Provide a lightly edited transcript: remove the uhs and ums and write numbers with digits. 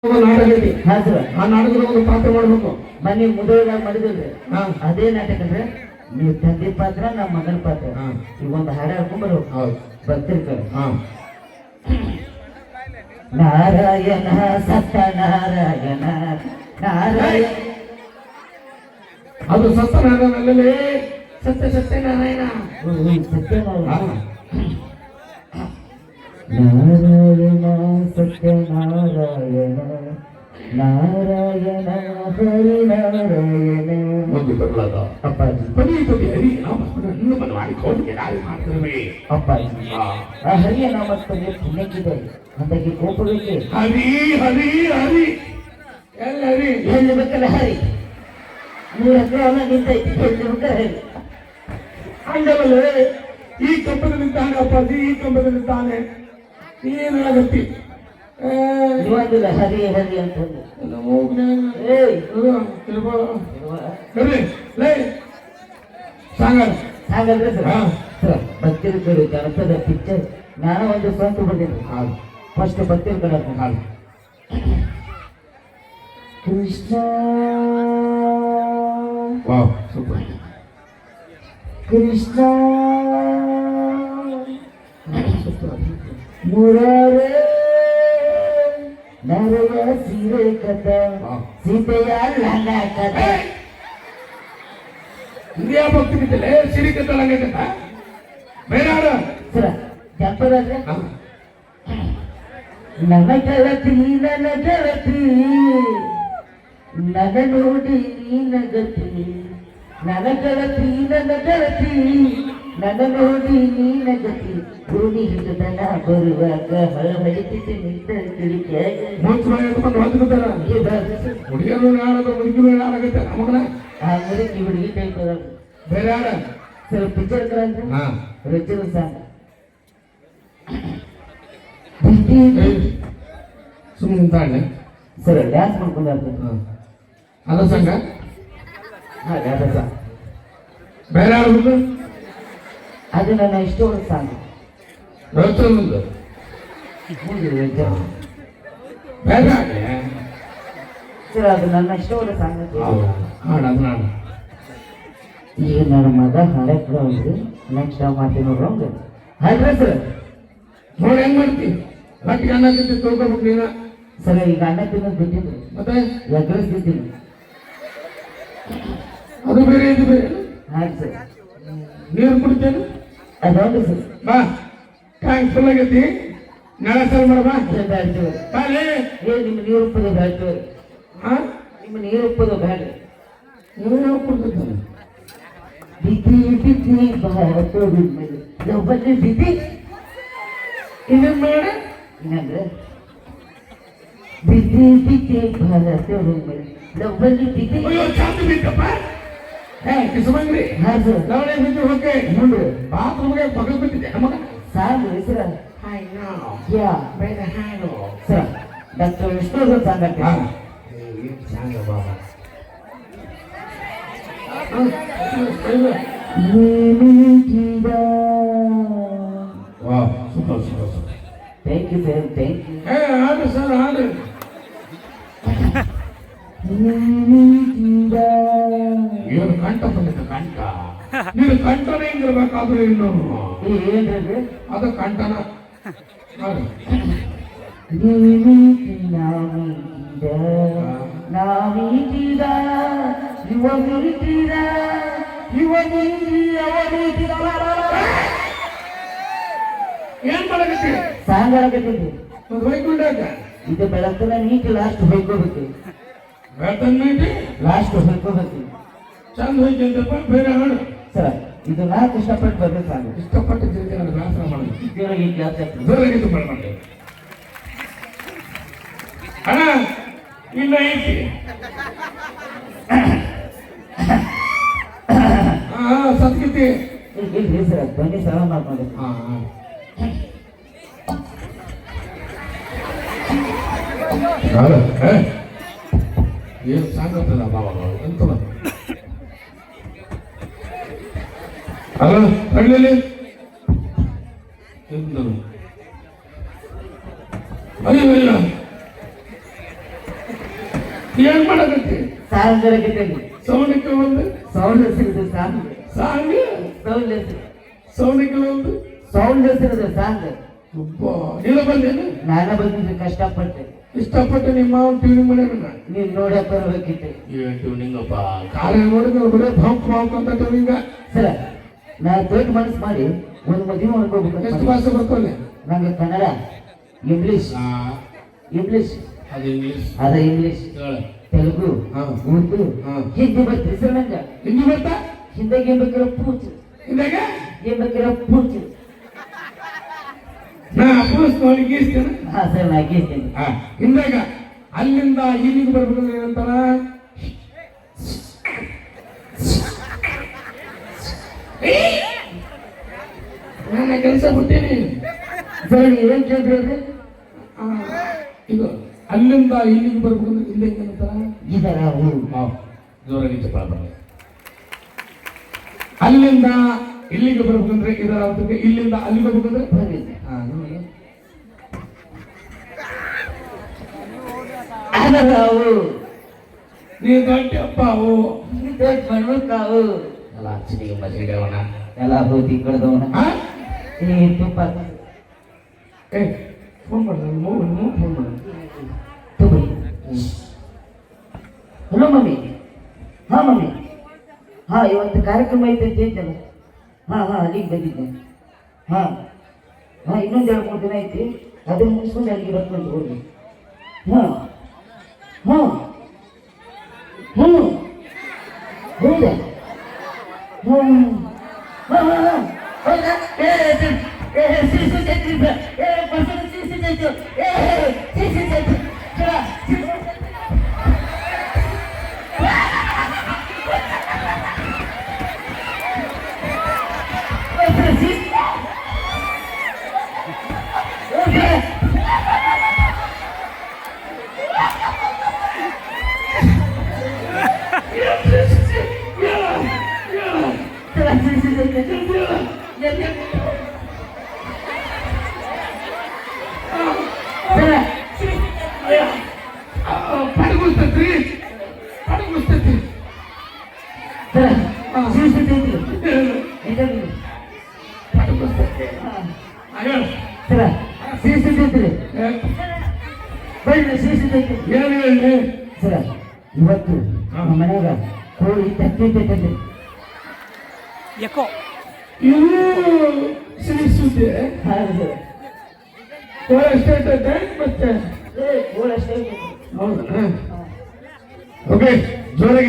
ನಾಟಕ ಐತಿ. ಹಾ ಸರ್, ಆ ನಾಟಕದ ಒಂದು ಪಾತ್ರ ಮಾಡ್ಬೇಕು. ಮನೆ ಮುದುವಾಗ ಮಾಡಿದ್ರಿ ಹಾ ಅದೇ ನಾಟಕ ಅಂದ್ರೆ ನೀವು ತಂದೆ ಪಾತ್ರ ನಮ್ಮ ಮಗನ ಪಾತ್ರ. ಹಾ. ಈಗ ಒಂದು ಹಾಡು ಹಾಡ್ಕೊಂಡ್ ಬರ್ಬೇಕು. ಹೌದು. ಬರ್ತಿರ್ತಾರೆ. ಹಾ ನಾರಾಯಣ ಸತ್ಯನಾರಾಯಣ ನಾರಾಯಣ. ಅದು ಸತ್ಯನಾರಾಯಣಲ್ಲೇ ಸತ್ಯನಾರಾಯಣ. ಸತ್ಯನಾರಾಯಣ ನಾರಾಯಣ ಸತ್ಯನಾರಾಯಣ ನಾರಾಯಣ ಹರಿನಾರಾಯಣ. ಒಂದು ಬರಲಾದ ಅಪ್ಪಾಜಿ ಹರಿ ಇನ್ನು ಬಂದು ಮಾಡಿಕೊಂಡು ಯಾರು ಮಾಡ್ತಿರ್ವಿ. ಅಪ್ಪಾಜಿ ಆ ಹರಿಯ ನಾಮಕ್ಕೆ ಪುಣ್ಯಕ್ಕಿದೆ ಅಂದಕ್ಕೆ ಕೋಪವಿದೆ. ಹರಿ ಹರಿ ಹರಿ ಎಲ್ಲ ಹರಿ ಎಲ್ಲಿ ಬೇಕಲ್ಲ ಹರಿ. 3 ಎಕರೆ ಹೊಲ ನಿಂತೈತಿ. ಎಲ್ಲಿ ಬೇಕಲ್ಲ ಹರಿ. ಹಂಗಲ್ಲೇ ಈ ಕಂಬದಲ್ಲಿದ್ದಾನೆ ಅಪ್ಪಾಜಿ, ಈ ಕಂಬದಲ್ಲಿದ್ದಾನೆ. ಏನಾಗತ್ತಿ ಇವಾಗಿಲ್ಲ ಹರಿ ಹರಿ ಅಂತ ಹಾಗಾದ್ರೆ ಸರ್ ಭಕ್ತಿರ ಕಡೆ ಜನಪದ ಪಿಕ್ಚರ್ ನಾನು ಒಂದು ಸ್ವಂತ ಬರ್ತೀನಿ. ಫಸ್ಟ್ ಭಕ್ತಿರ ಕಡೆ ಕೃಷ್ಣ ಕೃಷ್ಣ ಮುರಾರೇ ನರಯ ಸೀರೆ ಕಥ ಸೀತೆಯ ಲಂಗ ಕಥ. ಇದ್ಯಾ ಭಕ್ತಿ ಬಿದ್ದಲೆ ಸಿರಿ ಕತ್ತ ಲಂಗ ಕತ್ತ ಬೇಡ ಸರ ಜನಪದ ಅಂದ್ರೆ ನನ್ನ ಗೆಳತಿ ನನ್ನ ಗೆಳತಿ ನನ್ನ ನೋಡಿ ನೀನ ಗತಿ. ನನ್ನ ಗೆಳತಿ ನನ್ನ ಗೆಳತಿ ನನ್ನ ನೋಡಿ ನೀನ ಗತಿ. ಭೂಮಿ ಹಿಡಿದನ ಬರುವಾಗ ಹಳ ಹೊಡಿತಿದ್ದೆ ನಿಂತ ಕಿಡಿಕ್ಯಾಗ. ಹುಡುಗಿಯರು ಯಾರಾದ್ರೂ ಮುದುಕಿರು ಯಾರಾಗುತ್ತೆ ನಮಗನ ಆ ಮುದುಕಿ ಹುಡುಗಿ ಟೈಪ್ ಅದ. ಬೇರೆ ಯಾರ ಸರ್ ಪಿಕ್ಚರ್ ಅಂದ್ರೆ ರಚನ ಸಾಂಗ್ ಸುಮ್ಮನೆ ತಾಳೆ ಸರ್ ಡ್ಯಾನ್ಸ್ ಮಾಡ್ಕೊಂಡು ಅದ ಸಂಘ ಅದ ಸಾಂಗ್. ಬೇರೆ ಯಾರು ಅದು ನನ್ನ ಇಷ್ಟವಾದ ಸಾಂಗ್. ರಚನಂದು ಬೇರೆ ಸರ್ ಅದು ನನ್ನ ಇಷ್ಟವಾದ ಸಾಂಗ್. ಹಾಡು ಅದು ನಾಡು ಈಗ ನನ್ನ ಮಗ ಹಾಡಕ್ಕೆ ಹೋಗಿ ನೆಕ್ಸ್ಟ್ ಮಾಡ್ತೀನಿ ನೋಡ್ರಿ ಹಾಡ್ರಿ ಸರ್. ನೋಡಿ ಹೆಂಗ್ ಮಾಡ್ತಿ ಗಟ್ಟಿಗೆ ಅನ್ನ ತಿಂತಿ ತೊಳ್ಕೊಬೇಕು ನೀನ. ಸರ್ ಈಗ ಅನ್ನ ತಿನ್ನೋದು ಬಿಟ್ಟಿದ್ರಿ ಮತ್ತೆ ಎಗ್ರಿಸ್ತಿದ್ದೀನಿ. ಅದು ಬೇರೆ ಇದು ಬೇರೆ. ಹಾಗೆ ಸರ್ ನೀರು ಕುಡಿತೇನೆ ಅದೊಂದು ಸರ್. ಬಾ ಟ್ಯಾಂಕ್ ಫುಲ್ ಆಗೈತಿ. ನಾಳೆ ಸರ್ ಮಾಡಬಾ ಬ್ಯಾಡ್ತೀವಿ. ಬಾಲೆ ಏ ನಿಮ್ಮ ನೀರು ಉಪ್ಪದು ಬ್ಯಾಡ್ತೀವಿ. ಹಾ ನಿಮ್ಮ ನೀರು ಉಪ್ಪದು ಬ್ಯಾಡ್ರಿ. ನೀವು ಕುಡ್ತಿದ್ದಾನೆ ಬಿದ್ದಿ ಬಿದ್ದಿ ಭಾರತ ಮೇಲೆ ಲವ್ವಲ್ಲಿ ಬಿದ್ದಿ. ಇನ್ನೇನ್ ಮಾಡ ಏನಂದ್ರೆ ಬಿದ್ದಿ ಬಿದ್ದಿ ಭಾರತ ಮೇಲೆ ಲವ್ವಲ್ಲಿ ಬಿದ್ದಿ. ಅಯ್ಯೋ ಚಾಂದಿ ಬಿದ್ದಪ್ಪ. ಹೇ ಕಿಸಮಂಗ್ರಿ ಹಾ ಸರ್ ಲವಣೆ ಬಿದ್ದು ಹೋಗಿ ನೋಡ್ರಿ ಬಾತ್ರೂಮ್ಗೆ ಪಗಲ್ ಬಿದ್ದಿದ್ದೆ ನಮಗ. ಸಾಂಗ್ ಹೆಸರ ಅಯ್ಯೋ ಯಾ ಬೇರೆ ಹಾಡು ಸರ್ ಡಾಕ್ಟರ್ ವಿಷ್ಣು ಸಾಂಗ್ ಹಾಕ್ತೀನಿ. ಸಾಂಗ ಬಾಬಾ super super super. Thank you sir thank you. ಹೇ ಹಾಡು ಸರ್ ಹಾಡು. ಏನು ಕಂಠ ಬಂದಿದ್ದ ಕಂಠ. ನೀನು ಕಂಠನೇ ಹಿಂಗಿರ್ಬೇಕಾದ್ರೂ ಇನ್ನು ಏನ್ರಿ ಅದು ಕಂಠನ ಹಾಡು. ನಾವೀಟಿದ ಯುವ ಮೀಟಿದ ಯುವ ಮೀಟಿ ಅವ ಮೀಟಿದ ಏನ್ ಮಾಡಕತ್ತಿ ಸಾಂಗ್ ಹಾಡಕತ್ತೀನಿ. ಒಂದು ಬೈಕೊಂಡಾಗ ಇದು ಬೆಳತನ ನೀಟಿ ಲಾಸ್ಟ್ ಹೋಯ್ಕೋಬೇಕು. ಬೆಳ್ತನ್ಮೇಲೆ ಲಾಸ್ಟ್ ಹೋಯ್ಕೋಬೇಕು ಚಂದ ಹೋಯ್ತಂತಪ್ಪ. ಬೇರೆ ಹಾಡು ಸರ್ ಇದು ನಾಲ್ಕು ಇಷ್ಟಪಟ್ಟು ಬರ್ಬೇಕು ಸಾಂಗ್. ಇಷ್ಟಪಟ್ಟು ಜೊತೆ ನಾನು ವ್ಯಾಸನ ಮಾಡೋದು ಇದ್ರೊಳಗೆ ಕ್ಲಾಸ್ ಆಗ್ತದೆ. ಜೋರಾಗಿದ್ದು ಮಾಡ್ಬಾರ್ದು ಅಣ್ಣ. ಇನ್ನ ಐತಿ ಸತ್ಗಿತಿ. ಇಲ್ರಿ ಸರ್ ಬನ್ನಿ ಸಲ ಮಾಡ್ಕೊಂಡು. ಏನು ಸಾಂಗತ್ತದ ಬಾಬಾ ಎಂತದ ಅಲ್ಲ ತಗೊಳ್ಳಿ ಎಂದು ಅಯ್ಯೋ ಏನ್ ಮಾಡಕತ್ತಿ ಸಾಂಗ್ ಕರೆಕಿದ್ದೇನೆ ಸೌಂಡಿಗೆ ಒಂದು ಸೌಂಡ್ ಹೆಸರಿದೆ ಸಾಂಗ್ ಸಾಂಗ್ ಸೌಂಡ್ ಹೆಸರು ಸೌಂಡಿಗೆ ಒಂದು ಸೌಂಡ್ ಹೆಸರಿದೆ ಸಾಂಗ್ ಇಲ್ಲ ಬಂದೇನು ನಾನ ಬಂದಿದ್ದು ಕಷ್ಟಪಟ್ಟೆ ಇಷ್ಟಪಟ್ಟು ನಿಮ್ಮ ಟ್ಯೂನಿಂಗ್ ಮಾಡ್ಯಾನ ನೀನ್ ನೋಡಕ್ ಬರ್ಬೇಕಿತ್ತು ಏನ್ ಟ್ಯೂನಿಂಗಪ್ಪ ಕಾಲ ನೋಡಿದ್ರೆ ಬರೀ ಭಾಂಕ್ ಭಾಂಕ್ ಅಂತ ಟ್ಯೂನಿಂಗ ಸರ ನಾ ದೊಡ್ಡ ಮನಸ್ಸು ಮಾಡಿ ಒಂದು ಮದುವೆ ಎಷ್ಟು ಮಾಡ್ಕೋಬೇಕು ಭಾಷೆ ಬರ್ತಲ್ಲ ನಂಗೆ ಕನ್ನಡ ಇಂಗ್ಲಿಷ್ ಇಂಗ್ಲಿಷ್ ಅದು ಇಂಗ್ಲಿಷ್ ಅದ ಇಂಗ್ಲಿಷ್ ತೆಲುಗು ಹಾ. ಉರ್ದು ಹಾ. ಹಿಂದಿ ಬರ್ತೀವಿ ಸರ್ ನಂಗೆ ಹಿಂದಿ ಬರ್ತಾ ಹಿಂದಾಗ ಏನ್ ಬೇಕಿರೋ ಪೂಚು ಹಿಂದಾಗ ಏನ್ ಬೇಕಿರೋ ಪೂಚು ನಾ ಪುರುಷ ನೋಡಿ ಗೀಸ್ತೇನೆ ಹಾ ಸರ್ ನಾ ಗೀಸ್ತೀನಿ ಹಿಂದಾಗ ಅಲ್ಲಿಂದ ಇಲ್ಲಿಗೆ ಬರ್ಬೇಕಂದ್ರೆ ಏನಂತಾರ ನಾನು ಕೆಲಸ ಬಿಟ್ಟೇನಿ ಸರ್ ಏನ್ ಕೇಳಿದ್ರಿ ಇದು ಅಲ್ಲಿಂದ ಇಲ್ಲಿಗೆ ಬರ್ಬೇಕಂದ್ರೆ ಹಿಂದೆ ಏನಂತಾರ ಇದರ ಊರು ಜೋರಾಗಿ ಚಪ್ಪಾಳ ಬರಲಿ ಅಲ್ಲಿಂದ ಇಲ್ಲಿಗೆ ಬರ್ಬೇಕಂದ್ರೆ ಇದರ ಅರ್ಥಕ್ಕೆ ಇಲ್ಲಿಂದ ಅಲ್ಲಿಗೆ ಬರ್ಬೇಕಂದ್ರೆ ಬರ್ರಿ ಅದರ ಊರು ನೀ ದೊಡ್ಡಪ್ಪ ಅವು ದೊಡ್ಡ ಮಣ್ಣು ಕಾವು ಎಲ್ಲ ಹಚ್ಚಿಗೆ ಮಜ್ಜಿಗೆವನ ಎಲ್ಲ ಹೋಗಿ ಕಳೆದವನ ಏ ತುಪ್ಪ ಏ ಫೋನ್ ಮಾಡ್ದ ಫೋನ್ ಮಾಡ ತಗೊಳ್ಳಿ ಹಲೋ ಮಮ್ಮಿ ಹಾ ಮಮ್ಮಿ ಹಾ ಇವತ್ತು ಕಾರ್ಯಕ್ರಮ ಐತೆ ಅಂತ ಹೇಳ್ತಲ್ಲ ಹಾ ಹಾ ಅಲ್ಲಿಗೆ ಬಂದಿದ್ದೆ ಹಾ ಹಾ ಇನ್ನೊಂದು 2-3 ದಿನ ಐತಿ ಅದನ್ನ ಮುಗಿಸ್ಕೊಂಡು ಅಲ್ಲಿಗೆ ಬರ್ಕೊಂಡು ಹೋಗಿ ಹಾ ಹಾ ಹ್ಞೂ ಹೌದಾ ಹ್ಞೂ ಹಾ ಹಾ ಹಾ ಹೌದಾ ಸಿಸಿ ಚೈತ್ರ ಪರ್ಸನ್ ಸಿಸಿ ಚೈತ್ರ ಸಿಸಿ ಚೈತ್ರ ಪಡಗುಸ್ತೈತಿ ಪಡಗುಸ್ತೈತಿ ಪಡಗುಸ್ತೈತಿ ಏನು ಹೇಳಿ ಸರ ಇವತ್ತು ನಮ್ಮ ಮನ್ಯಾಗ ಕೋಳಿ ತಟ್ಟೈತೆ ಯಾಕೋ ಇದು ಸಿಹಿ ಸುದ್ದಿ ಕೋಳ ಎಷ್ಟೈತೆ ಮತ್ತೆ ಕೋಳಿ ಅಷ್ಟೇ ಹೌದಾ ಓಕೆ ಜೋರಾಗಿ